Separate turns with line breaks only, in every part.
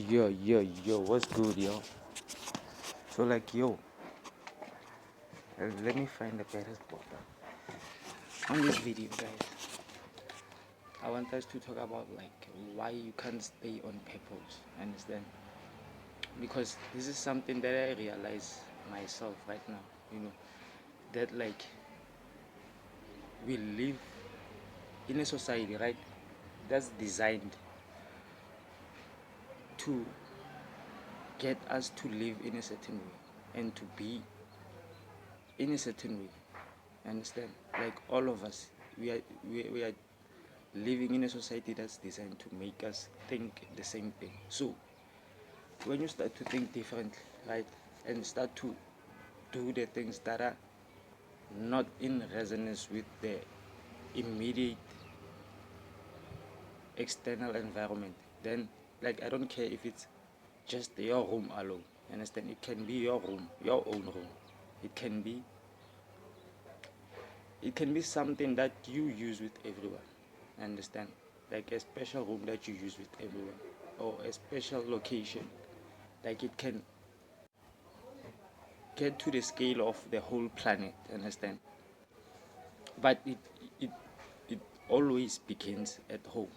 Yo, what's good, yo? So, like, let me find the better spot. On this video, guys, I want us to talk about, like, why you can't stay on purpose, understand? Because this is something that I realize myself right now, that, like, we live in a society, right, that's designed to get us to live in a certain way and to be in a certain way. Understand? Like all of us, we are living in a society that's designed to make us think the same thing. So when you start to think differently, right, and start to do the things that are not in resonance with the immediate external environment, then, like, I don't care if it's just your room alone. Understand? It can be your room, your own room. It can be something that you use with everyone. Understand? Like a special room that you use with everyone, or a special location. Like it can get to the scale of the whole planet. Understand? But it it always begins at home.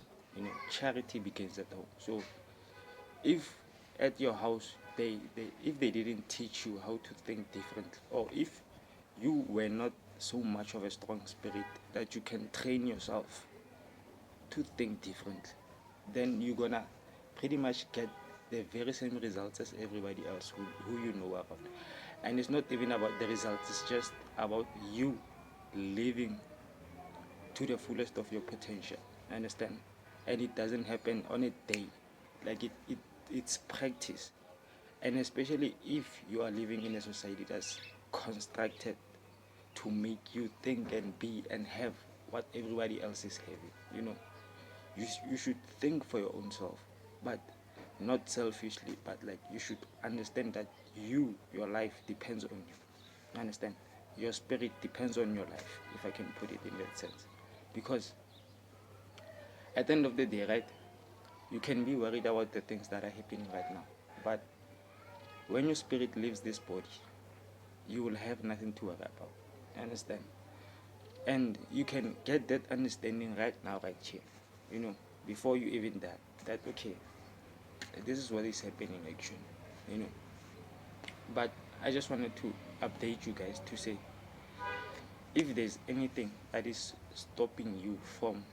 Charity begins at home. So if at your house if they didn't teach you how to think differently, or if you were not so much of a strong spirit that you can train yourself to think differently, then you're gonna pretty much get the very same results as everybody else who you know about. And it's not even about the results, it's just about you living to the fullest of your potential. Understand? And it doesn't happen on a day. Like it's practice. And especially if you are living in a society that's constructed to make you think and be and have what everybody else is having. You should think for your own self, but not selfishly, but like you should understand that your life depends on you. Understand? Your spirit depends on your life, if I can put it in that sense. Because at the end of the day, right, you can be worried about the things that are happening right now, but when your spirit leaves this body, you will have nothing to worry about. Understand? And you can get that understanding right now, right here, before you even die, that okay, this is what is happening actually, you know. But I just wanted to update you guys to say, if there's anything that is stopping you from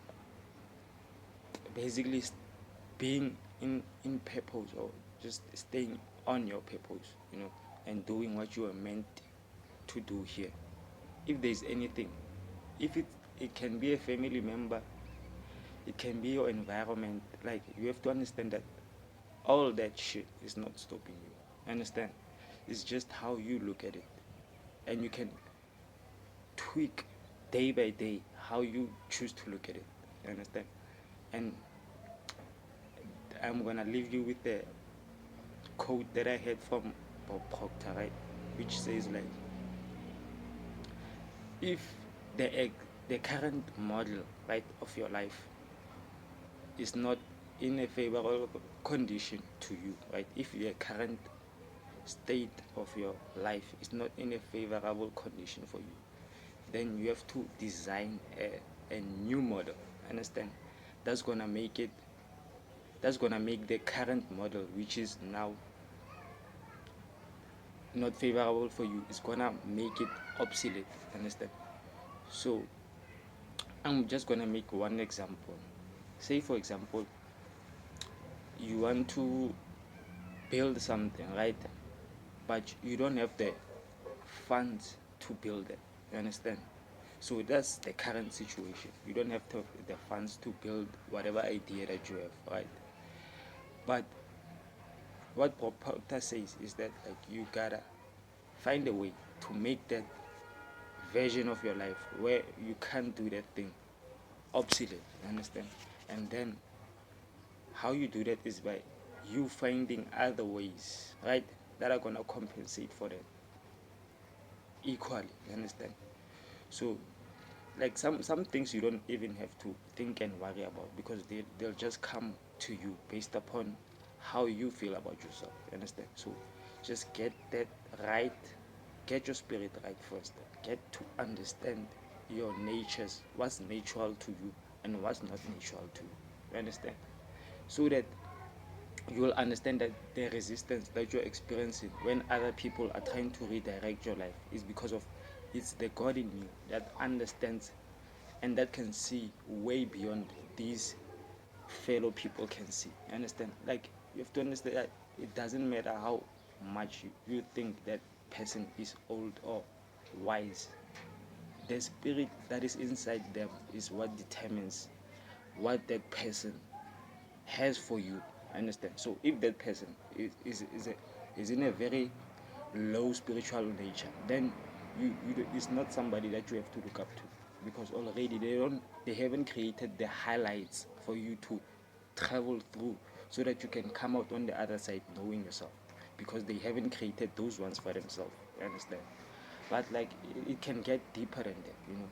basically being in purpose, or just staying on your purpose, and doing what you are meant to do here, if there's anything, if it can be a family member, it can be your environment, like you have to understand that all that shit is not stopping you. Understand? It's just how you look at it, and you can tweak day by day how you choose to look at it. Understand? And I'm gonna leave you with the quote that I heard from Bob Proctor, right, which says, like, if the current model, right, of your life is not in a favorable condition to you, right, if your current state of your life is not in a favorable condition for you, then you have to design a new model. Understand? That's gonna make the current model, which is now not favorable for you, is gonna make it obsolete. Understand? So I'm just gonna make one example. Say, for example, you want to build something, right, but you don't have the funds to build it. You understand? So that's the current situation. You don't have the funds to build whatever idea that you have, right? But what Bob Proctor says is that, like, you gotta find a way to make that version of your life where you can't do that thing obsolete. Understand? And then how you do that is by you finding other ways, right, that are gonna compensate for that equally. Understand? So, like, some things you don't even have to think and worry about, because they'll just come to you based upon how you feel about yourself. You understand? So just get that right, get your spirit right first, get to understand your natures, what's natural to you and what's not natural to you. You understand? So that you will understand that the resistance that you're experiencing when other people are trying to redirect your life is because of it's the God in you that understands and that can see way beyond these fellow people can see. You understand? Like you have to understand that it doesn't matter how much you think that person is old or wise. The spirit that is inside them is what determines what that person has for you. Understand? So if that person is in a very low spiritual nature, then it's not somebody that you have to look up to, because already they haven't created the highlights for you to travel through so that you can come out on the other side knowing yourself, because they haven't created those ones for themselves. You understand? But like it can get deeper than that, you know.